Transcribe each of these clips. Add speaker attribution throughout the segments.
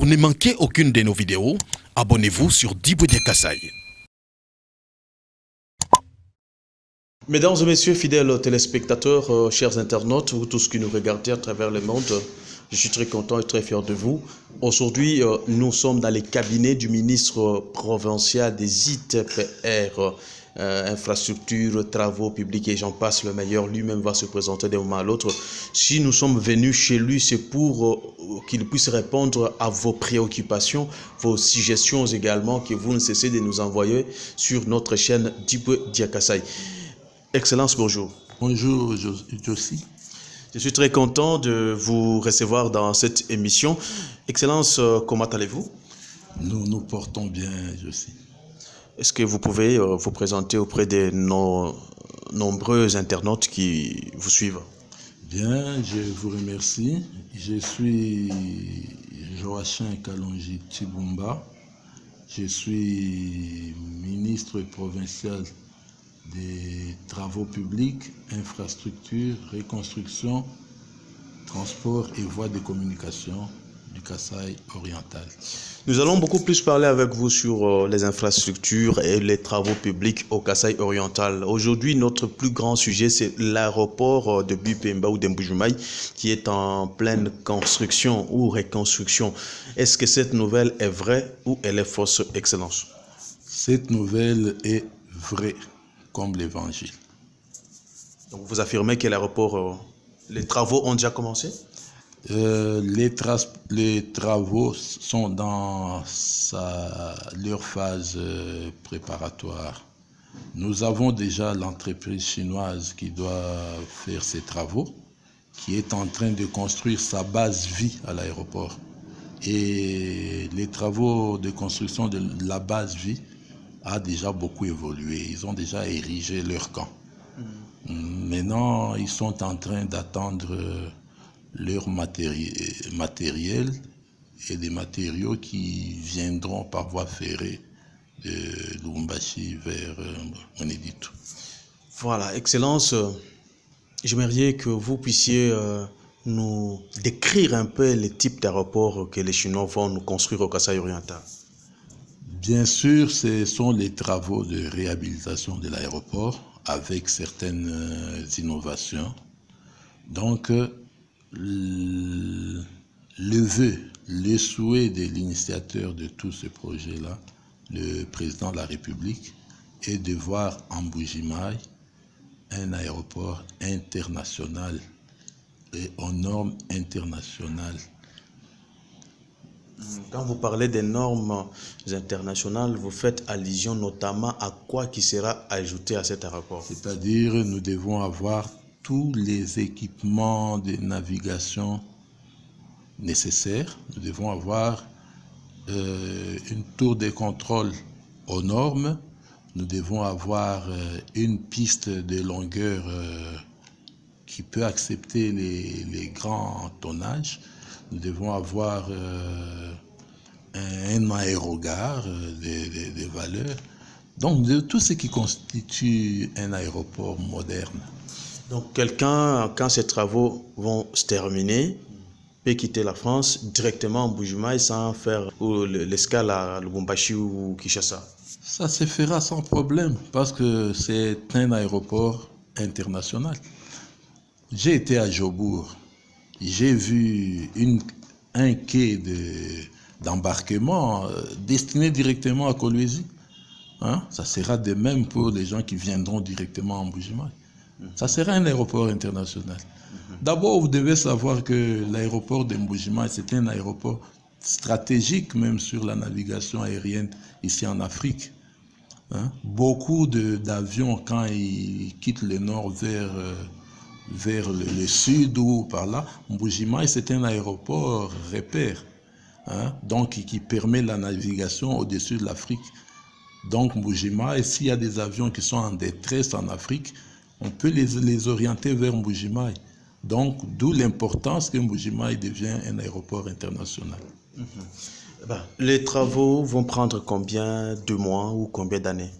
Speaker 1: Pour ne manquer aucune de nos vidéos, abonnez-vous sur Diboudia Kassai.
Speaker 2: Mesdames et messieurs, fidèles téléspectateurs, chers internautes, vous tous qui nous regardez à travers le monde, je suis très content et très fier de vous. Aujourd'hui, nous sommes dans les cabinets du ministre provincial des ITPR, infrastructures, travaux publics et j'en passe, le meilleur. Lui-même va se présenter d'un moment à l'autre. Si nous sommes venus chez lui, c'est pour qu'il puisse répondre à vos préoccupations, vos suggestions également que vous ne cessez de nous envoyer sur notre chaîne Diboudia Kassai. Excellence, bonjour.
Speaker 3: Bonjour, Josie.
Speaker 2: Je suis très content de vous recevoir dans cette émission. Excellence, comment allez-vous?
Speaker 3: Nous nous portons bien, Josie.
Speaker 2: Est-ce que vous pouvez vous présenter auprès de nos nombreux internautes qui vous suivent?
Speaker 3: Bien, je vous remercie. Je suis Joachim Kalonji Tibumba. Je suis ministre provincial des travaux publics, infrastructures, reconstruction, transport et voies de communication du Kassai oriental.
Speaker 2: Nous allons beaucoup plus parler avec vous sur les infrastructures et les travaux publics au Kassai oriental. Aujourd'hui, notre plus grand sujet, c'est l'aéroport de Bipemba ou d'Mbujimai qui est en pleine construction ou reconstruction. Est-ce que cette nouvelle est vraie ou elle est fausse, Excellence?
Speaker 3: Cette nouvelle est vraie, comme l'évangile.
Speaker 2: Donc vous affirmez que l'aéroport, les travaux ont déjà commencé?
Speaker 3: Les travaux sont dans leur phase préparatoire. Nous avons déjà l'entreprise chinoise qui doit faire ces travaux, qui est en train de construire sa base vie à l'aéroport. Et les travaux de construction de la base vie a déjà beaucoup évolué. Ils ont déjà érigé leur camp. Maintenant, ils sont en train d'attendre leur matériel et des matériaux qui viendront par voie ferrée de Lubumbashi vers Mweneditu.
Speaker 2: Voilà, Excellence, j'aimerais que vous puissiez nous décrire un peu les types d'aéroports que les Chinois vont nous construire au Kassai oriental.
Speaker 3: Bien sûr, ce sont les travaux de réhabilitation de l'aéroport avec certaines innovations. Donc, le vœu, le souhait de l'initiateur de tout ce projet-là, le président de la République, est de voir en Mbujimai un aéroport international et aux normes internationales.
Speaker 2: Quand vous parlez des normes internationales, vous faites allusion notamment à quoi qui sera ajouté à cet aéroport?
Speaker 3: C'est-à-dire, nous devons avoir tous les équipements de navigation nécessaires. Nous devons avoir une tour de contrôle aux normes. Nous devons avoir une piste de longueur qui peut accepter les grands tonnages. Nous devons avoir un aérogare de valeur. Donc, de tout ce qui constitue un aéroport moderne.
Speaker 2: Donc, quelqu'un, quand ces travaux vont se terminer, peut quitter la France directement en Mbujimai sans faire l'escale à Lubumbashi ou Kinshasa?
Speaker 3: Ça se fera sans problème parce que c'est un aéroport international. J'ai été à Jobour. J'ai vu un quai d'embarquement destiné directement à Kolwezi. Hein? Ça sera de même pour les gens qui viendront directement en Mbujimai. Ça sera un aéroport international. D'abord, vous devez savoir que l'aéroport de Mbujimai, c'est un aéroport stratégique même sur la navigation aérienne ici en Afrique. Hein? Beaucoup d'avions, quand ils quittent le nord vers le sud ou par là, Mbujimai, c'est un aéroport repère, hein? Donc qui permet la navigation au-dessus de l'Afrique. Donc Mbujimai, s'il y a des avions qui sont en détresse en Afrique, on peut les orienter vers Mbujimai. Donc d'où l'importance que Mbujimai devient un aéroport international.
Speaker 2: Les travaux vont prendre combien de mois ou combien d'années?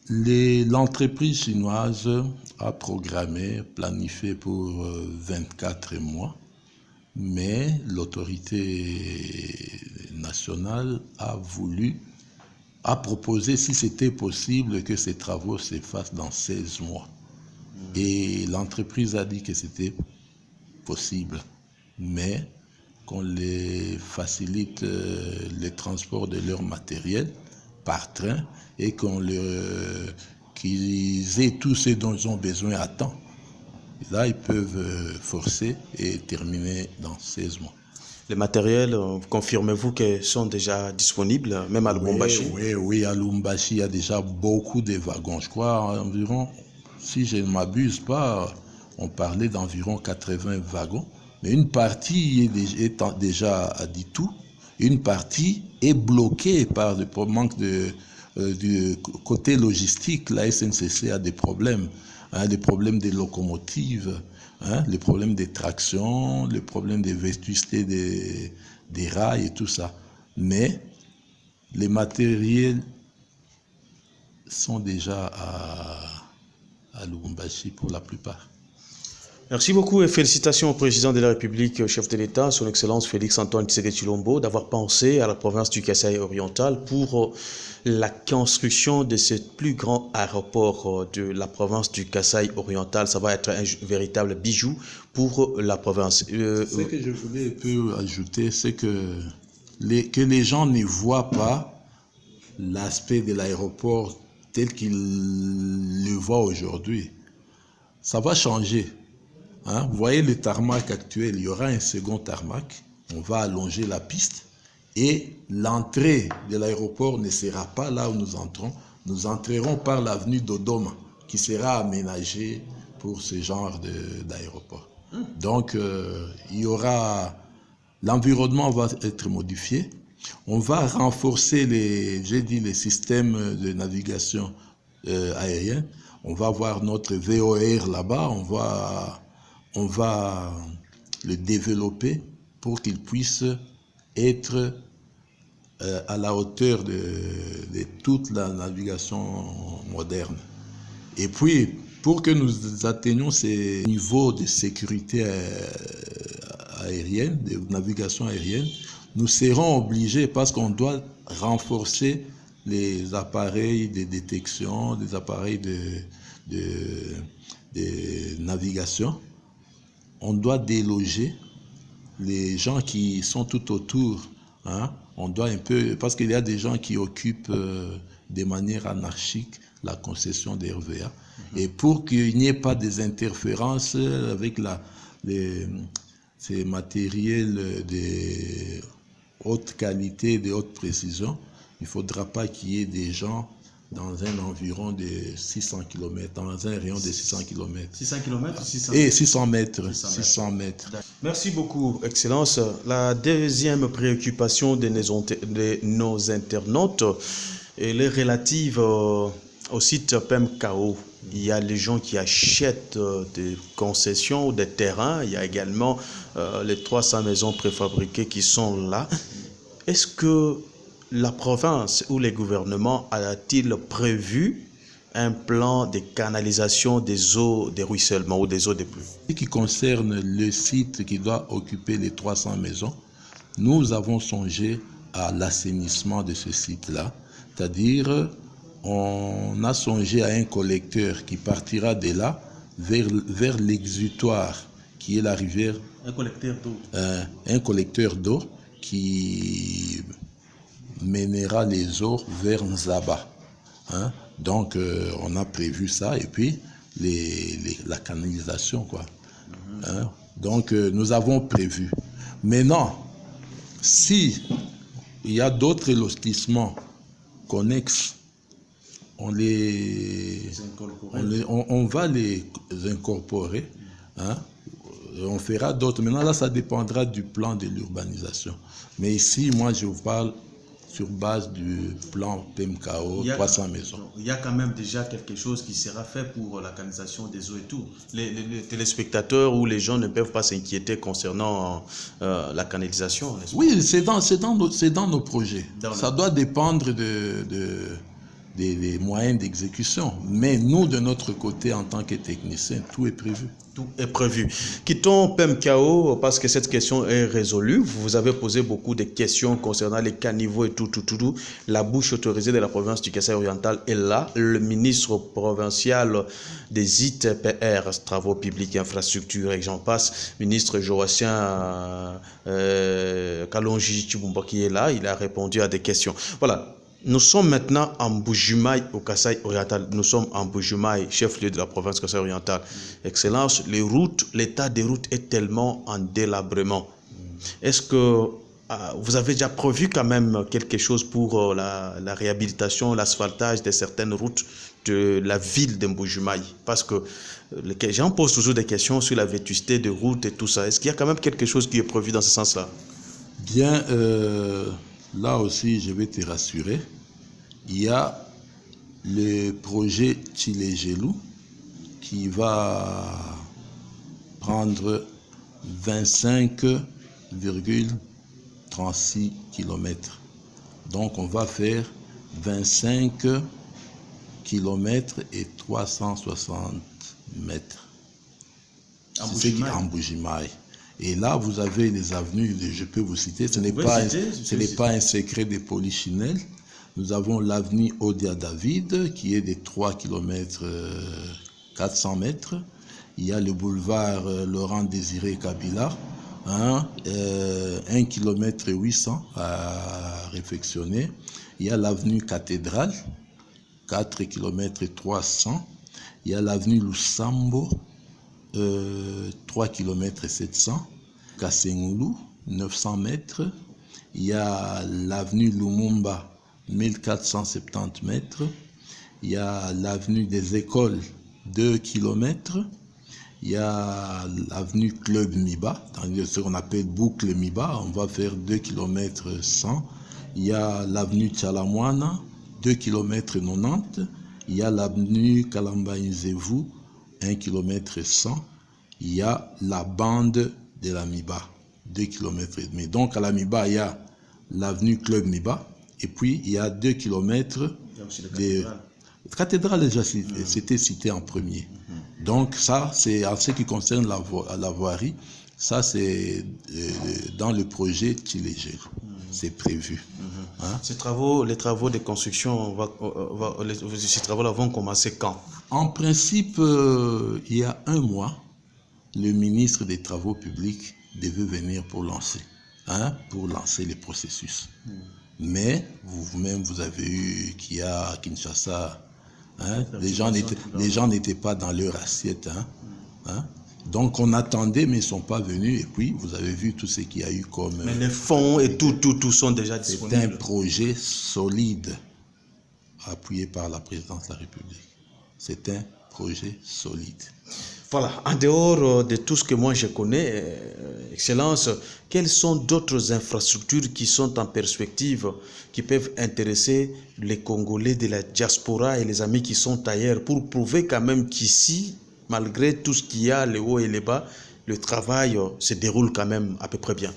Speaker 3: L'entreprise chinoise a programmé, planifié pour 24 mois, mais l'autorité national a proposé, si c'était possible, que ces travaux se fassent dans 16 mois. Et l'entreprise a dit que c'était possible, mais qu'on les facilite le transport de leur matériel par train et qu'ils aient tout ce dont ils ont besoin à temps. Et là, ils peuvent forcer et terminer dans 16 mois.
Speaker 2: Les matériels, confirmez-vous qu'ils sont déjà disponibles, même à Lubumbashi?
Speaker 3: Oui, à Lubumbashi, il y a déjà beaucoup de wagons. Je crois environ, si je ne m'abuse pas, on parlait d'environ 80 wagons. Mais une partie est déjà à Ditou, une partie est bloquée par le manque du côté logistique. La SNCC a des problèmes, des problèmes de locomotives, les problèmes des tractions, les problèmes de vétusté des rails et tout ça. Mais les matériels sont déjà à Lubumbashi pour la plupart.
Speaker 2: Merci beaucoup et félicitations au président de la République, au chef de l'État, son Excellence Félix-Antoine Tshisekedi Tshilombo, d'avoir pensé à la province du Kasaï oriental pour la construction de ce plus grand aéroport de la province du Kasaï oriental. Ça va être un véritable bijou pour la province.
Speaker 3: Ce que je voulais un peu ajouter, c'est que les gens ne voient pas l'aspect de l'aéroport tel qu'ils le voient aujourd'hui. Ça va changer. Vous voyez le tarmac actuel, il y aura un second tarmac, on va allonger la piste et l'entrée de l'aéroport ne sera pas là où nous entrons, nous entrerons par l'avenue Dodoma qui sera aménagée pour ce genre d'aéroport. Donc il y aura, l'environnement va être modifié, on va renforcer les systèmes de navigation aérienne, on va avoir notre VOR là-bas, on va le développer pour qu'il puisse être à la hauteur de toute la navigation moderne. Et puis, pour que nous atteignions ces niveaux de sécurité aérienne, de navigation aérienne, nous serons obligés, parce qu'on doit renforcer les appareils de détection, les appareils de navigation, on doit déloger les gens qui sont tout autour. On doit un peu, parce qu'il y a des gens qui occupent de manière anarchique la concession des RVA. Et pour qu'il n'y ait pas des interférences avec ces matériels de haute qualité, de haute précision, il ne faudra pas qu'il y ait des gens dans un environ de 600 km, dans un rayon de 600 km.
Speaker 2: 600 km ou 600
Speaker 3: mètres? Et 600 mètres. 600 mètres.
Speaker 2: Merci beaucoup, Excellence. La deuxième préoccupation de nos internautes, elle est relative au site PEMKO. Il y a les gens qui achètent des concessions ou des terrains. Il y a également les 300 maisons préfabriquées qui sont là. Est-ce que la province ou les gouvernements a-t-il prévu un plan de canalisation des eaux de ruissellement ou des eaux de pluie?
Speaker 3: Ce qui concerne le site qui doit occuper les 300 maisons, nous avons songé à l'assainissement de ce site-là. C'est-à-dire, on a songé à un collecteur qui partira de là vers l'exutoire qui est la rivière.
Speaker 2: Un collecteur d'eau.
Speaker 3: Un collecteur d'eau qui mènera les eaux vers Nzaba. Donc, on a prévu ça et puis la canalisation, quoi. Donc, nous avons prévu. Maintenant, si il y a d'autres lotissements connexes, on va les incorporer. On fera d'autres. Maintenant, là, ça dépendra du plan de l'urbanisation. Mais ici, moi, je vous parle sur base du plan PEMKO, 300 maisons.
Speaker 2: Il y a quand même déjà quelque chose qui sera fait pour la canalisation des eaux et tout. Les téléspectateurs ou les gens ne peuvent pas s'inquiéter concernant la canalisation, n'est-ce pas?
Speaker 3: Oui, c'est dans nos projets. Ça doit dépendre de des moyens d'exécution. Mais nous, de notre côté, en tant que techniciens, tout est prévu.
Speaker 2: Tout est prévu. Quittons PEMCAO parce que cette question est résolue. Vous avez posé beaucoup de questions concernant les caniveaux et tout. La bouche autorisée de la province du Kasaï oriental est là. Le ministre provincial des ITPR, Travaux publics et infrastructures, et j'en passe, ministre Joachim Kalonji Chibumba qui est là. Il a répondu à des questions. Voilà. Nous sommes maintenant en Bujumaï au Kasaï oriental. Nous sommes en Bujumaï, chef-lieu de la province Kasaï oriental. Excellence, les routes, l'état des routes est tellement en délabrement. Est-ce que vous avez déjà prévu quand même quelque chose pour la réhabilitation, l'asphaltage de certaines routes de la ville de Bujumaï? Parce que les gens posent toujours des questions sur la vétusté de routes et tout ça. Est-ce qu'il y a quand même quelque chose qui est prévu dans ce sens-là?
Speaker 3: Bien, là aussi, je vais te rassurer. Il y a le projet Tchilégelou qui va prendre 25,36 km. Donc, on va faire 25 km et 360 mètres. C'est ce qui est en Bujimaï. Et là, vous avez les avenues, je peux vous citer, ce n'est pas un secret de Polichinelle. Nous avons l'avenue Odia David, qui est de 3 km 400 mètres. Il y a le boulevard Laurent Désiré Kabila, 1 km 800 à réfectionner. Il y a l'avenue Cathédrale, 4 km 300. Il y a l'avenue Lusambo, 3 km 700, Kassengoulou, 900 mètres. Il y a l'avenue Lumumba, 1470 mètres. Il y a l'avenue des Écoles, 2 km. Il y a l'avenue Club Miba, dans ce qu'on appelle boucle Miba, on va faire 2 km 100. Il y a l'avenue Tchalamouana, 2 km 90. Il y a l'avenue Kalamba-Nzevou, 1 km 100. Il y a la bande de la Miba, 2 km et demi. Donc à la Miba, il y a l'avenue Club Miba, et puis il y a 2 km de cathédrale déjà c'était cité en premier. Donc ça, c'est en ce qui concerne la voirie, ça c'est dans le projet Tchilégelou. C'est prévu. Hein?
Speaker 2: Les travaux de construction, ces travaux-là vont commencer quand?
Speaker 3: En principe, il y a un mois, le ministre des Travaux publics devait venir pour lancer les processus. Mais vous-même, vous avez eu qu'il y a à Kinshasa, les gens n'étaient pas dans leur assiette. Donc on attendait, mais ils ne sont pas venus. Et puis, vous avez vu tout ce qu'il y a eu comme...
Speaker 2: Mais les fonds et tout sont déjà disponibles.
Speaker 3: C'est un projet solide, appuyé par la présidence de la République. C'est un projet solide.
Speaker 2: Voilà, en dehors de tout ce que moi je connais, Excellence, quelles sont d'autres infrastructures qui sont en perspective, qui peuvent intéresser les Congolais de la diaspora et les amis qui sont ailleurs, pour prouver quand même qu'ici, malgré tout ce qu'il y a, les hauts et les bas, le travail se déroule quand même à peu près bien?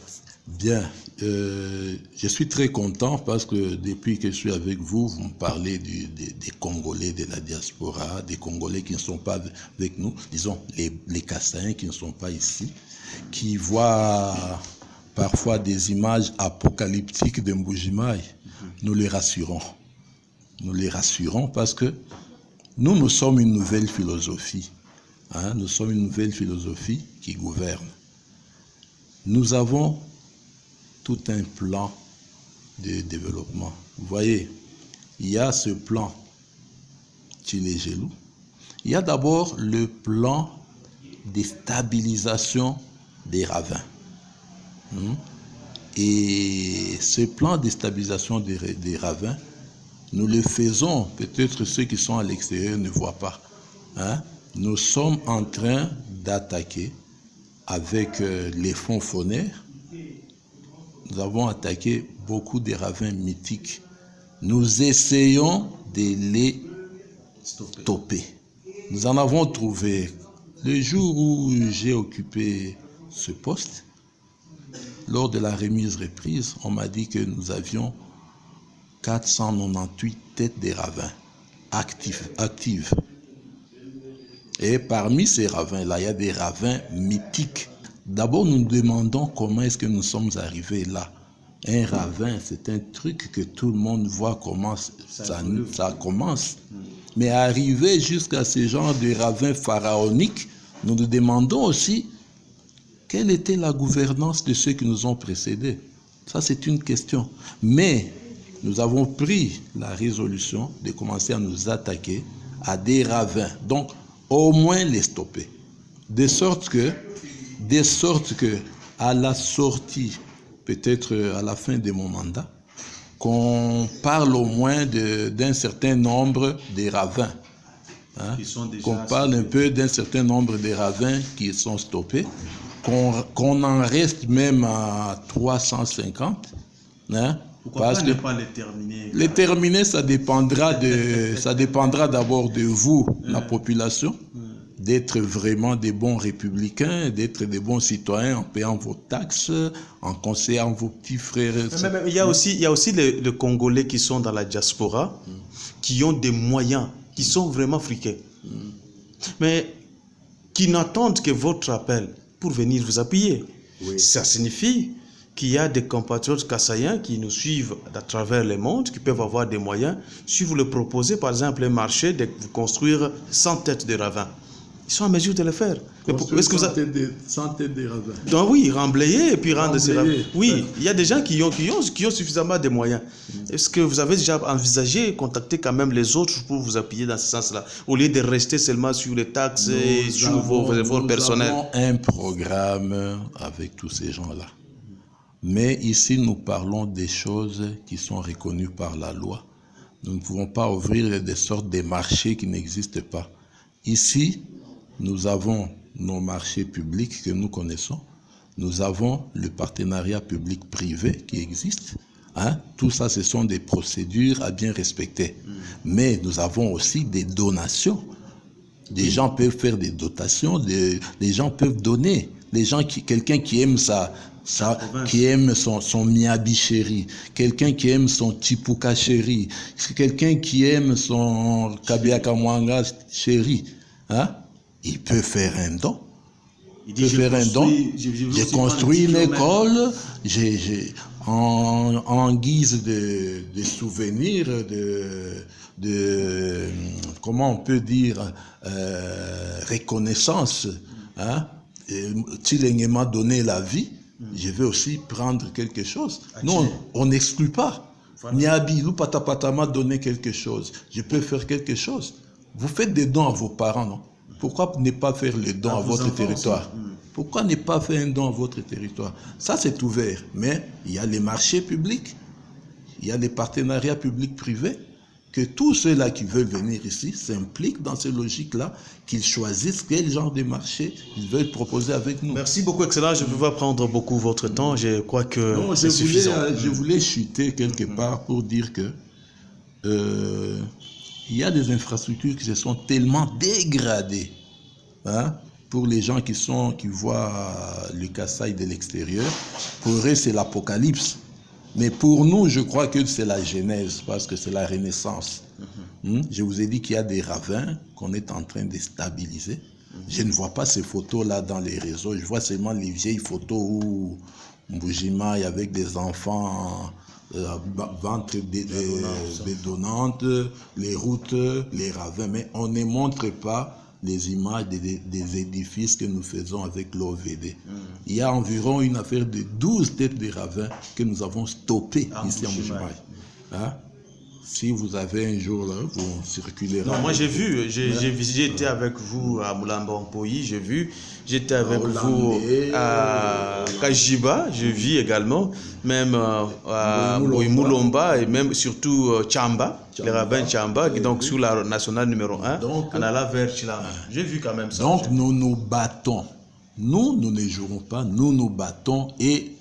Speaker 3: Bien, je suis très content parce que depuis que je suis avec vous, vous me parlez des Congolais de la diaspora, des Congolais qui ne sont pas avec nous, disons les Kassaïens qui ne sont pas ici, qui voient parfois des images apocalyptiques de Mbujimaï. Nous les rassurons. Nous les rassurons parce que nous sommes une nouvelle philosophie. Nous sommes une nouvelle philosophie qui gouverne. Nous avons tout un plan de développement. Vous voyez, il y a ce plan Tchilégelou. Il y a d'abord le plan de stabilisation des ravins. Et ce plan de stabilisation des ravins, nous le faisons, peut-être ceux qui sont à l'extérieur ne voient pas. Nous sommes en train d'attaquer avec les fonds phonaires. Nous avons attaqué beaucoup de ravins mythiques. Nous essayons de les stopper. Nous en avons trouvé. Le jour où j'ai occupé ce poste, lors de la remise reprise, on m'a dit que nous avions 498 têtes de ravins. active. Et parmi ces ravins-là, il y a des ravins mythiques. D'abord, nous nous demandons comment est-ce que nous sommes arrivés là. Un ravin, c'est un truc que tout le monde voit comment ça commence. Mais arriver jusqu'à ce genre de ravin pharaonique, nous nous demandons aussi quelle était la gouvernance de ceux qui nous ont précédés. Ça, c'est une question. Mais nous avons pris la résolution de commencer à nous attaquer à des ravins. Donc, au moins les stopper. De sorte que à la sortie, peut-être à la fin de mon mandat, qu'on parle au moins d'un certain nombre de ravins. Hein? Qu'on parle un peu d'un certain nombre de ravins qui sont stoppés, qu'on en reste même à 350. Hein?
Speaker 2: Pourquoi ne pas les terminer?
Speaker 3: Les terminer, ça dépendra d'abord de vous, la population, d'être vraiment des bons républicains, d'être des bons citoyens en payant vos taxes, en conseillant vos petits frères.
Speaker 2: Mais il y a aussi les Congolais qui sont dans la diaspora, qui ont des moyens, qui sont vraiment friqués, mais qui n'attendent que votre appel pour venir vous appuyer. Oui. Ça signifie qu'il y a des compatriotes kassaïens qui nous suivent à travers le monde, qui peuvent avoir des moyens. Si vous leur proposez, par exemple, un marché de construire 100 têtes de ravins, ils sont en mesure de le faire.
Speaker 3: Est-ce que vous avez 100 têtes de ravins?
Speaker 2: Donc oui, remblayer et puis rendre ces ravins. Oui, il y a des gens qui ont suffisamment de moyens. Est-ce que vous avez déjà envisagé contacter quand même les autres pour vous appuyer dans ce sens-là, au lieu de rester seulement sur les taxes et sur vos efforts personnels?
Speaker 3: Nous avons un programme avec tous ces gens-là. Mais ici, nous parlons des choses qui sont reconnues par la loi. Nous ne pouvons pas ouvrir des sortes de marchés qui n'existent pas. Ici, nous avons nos marchés publics que nous connaissons. Nous avons le partenariat public-privé qui existe. Hein? Tout ça, ce sont des procédures à bien respecter. Mais nous avons aussi des donations. Des gens peuvent faire des dotations, les gens peuvent donner. Quelqu'un qui aime qui aime son miabi chéri, quelqu'un qui aime son tipuka chéri, quelqu'un qui aime son kabiakamwanga chéri, hein? Il peut faire un don. J'ai construit une école, en guise de souvenir, de comment on peut dire, reconnaissance. Hein? Tileng m'a donné la vie, je vais aussi prendre quelque chose. Non, on n'exclut pas. Niabi, ou Patapata m'a donné quelque chose. Je peux faire quelque chose. Vous faites des dons à vos parents, non? Pourquoi ne pas faire les dons à votre territoire? Pourquoi ne pas faire un don à votre territoire? Ça, c'est ouvert. Mais il y a les marchés publics, il y a les partenariats publics-privés, que tous ceux-là qui veulent venir ici s'impliquent dans ces logiques-là, qu'ils choisissent quel genre de marché ils veulent proposer avec nous.
Speaker 2: Merci beaucoup, Excellence. Je ne veux pas prendre beaucoup votre temps. Je crois que
Speaker 3: c'est suffisant. Je voulais chuter quelque part pour dire que il y a des infrastructures qui se sont tellement dégradées, hein, pour les gens qui voient le Kasaï de l'extérieur. Pour eux, c'est l'apocalypse. Mais pour nous, je crois que c'est la genèse, parce que c'est la renaissance. Je vous ai dit qu'il y a des ravins qu'on est en train de stabiliser. Je ne vois pas ces photos-là dans les réseaux. Je vois seulement les vieilles photos où Mbujima, avec des enfants, ventre bédonnantes, les routes, les ravins. Mais on ne montre pas les images des édifices que nous faisons avec l'OVD. Il y a environ une affaire de 12 têtes de ravins que nous avons stoppées ici en Mbujimai. Hein? Si vous avez un jour là, vous circulerez.
Speaker 2: Non, moi j'ai vu, j'ai été avec vous à Moulamba-Mpoyi, j'ai vu, j'étais avec vous à Kajiba, je vis également, même à Moulomba et même surtout Tchamba, les ravins Tchamba, donc sur la nationale numéro 1, donc, en allant vers Chilamba. J'ai vu quand même ça.
Speaker 3: Donc nous nous battons. Nous ne jouons pas, nous nous battons et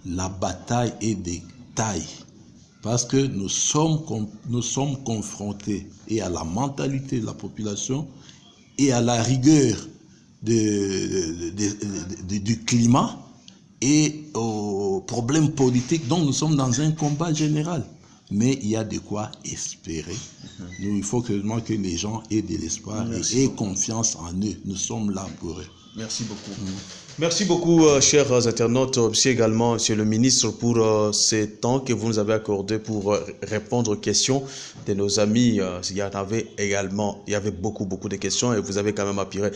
Speaker 3: la bataille est de taille. Parce que nous sommes confrontés et à la mentalité de la population et à la rigueur du climat et aux problèmes politiques. Donc nous sommes dans un combat général. mais il y a de quoi espérer. Nous, il faut seulement que les gens aient de l'espoir et aient confiance en eux. Nous sommes là pour eux.
Speaker 2: Merci beaucoup. Merci beaucoup, chers internautes, aussi également, monsieur le ministre, pour ces temps que vous nous avez accordé pour répondre aux questions de nos amis. Il y avait beaucoup de questions et vous avez quand même appuyé.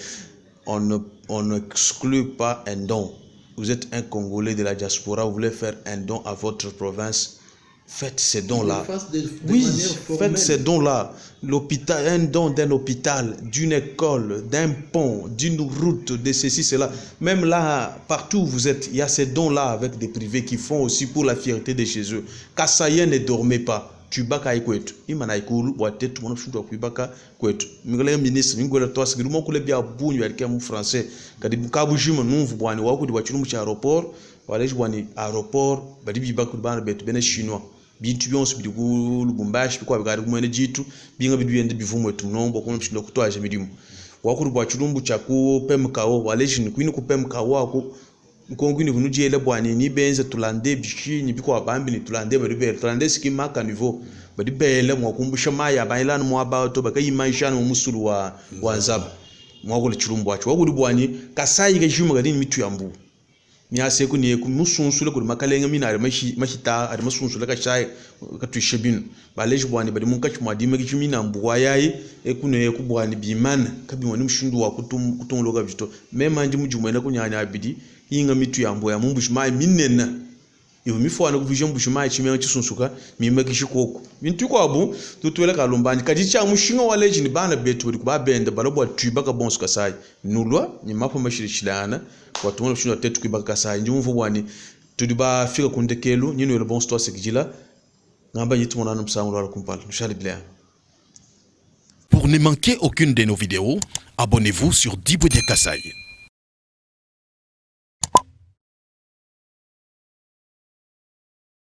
Speaker 2: On n'exclut pas un don. Vous êtes un Congolais de la diaspora, vous voulez faire un don à votre province, faites ces dons-là. Oui, faites ces dons-là. L'hôpital, un don d'un hôpital, d'une école, d'un pont, d'une route, de ceci, cela. Même là, partout où vous êtes, il y a ces dons-là avec des privés qui font aussi pour la fierté de chez eux. Kassaïen ne dormait pas. Tubaka ikwetu imana ikulu watetu mwana mshundo kuibaka kwetu mingale ministre ngole to asigiru mo kule bya bunyu yalike mu français kadi bukabu jima numvu bwani wakudi wachulu mu cha aéroport waleji bwani aéroport badi bibaka bana betu bene chinois bintu byonse bidi ku Lubumbashi bikwa bigari kumwene jitu binga biduyende bivumo etu nombo ko mshindo kutwaje midimu wakudi bwachulumbu cha ku pemkawo waleji ni kwini ku pemkawo ako nkongwini vunujele bwani ni benze tulande bishini biko abambi ni tulande bari tulande sikima ka niveau bari bele mwakumbusha maya bailana mwabato bakayimashana mu musulu wa nzaba mwakule chulumbu wacho wakudi bwani kasayi ke juma gadini mitu yambu myase ku ne ku musunsule ku makalenga mina ari mashita ari musunsule ka chai ka tushebinu baleji bwani bari mun kachi mwadime ki mina mbuwa yayi ekune ku bwani bimana kabi wani mshindu wa kutumloga bito mema ndi mujumwena kunyanya abidi yinga mitu yambo ya mumbushimai minena ivo mifwana kuvija mbushimai chimenya chisunsuka mimeki shikoko bintu kwabu tutwela kalumbani kati cha mushinga wa legend bana betu bali kubabenda balobwa twibaka bonso kasai nulwa ni mapo mashirishilana watu wana kushinda tetu kwibaka kasai ndi mvu bwani tudiba fika kundekelu nyino yelo bonso to sekijila ngamba yitu mona msangu wala kumpala nushali bla.
Speaker 1: Pour ne manquer aucune de nos vidéos, abonnez-vous sur Diboudia Kasai.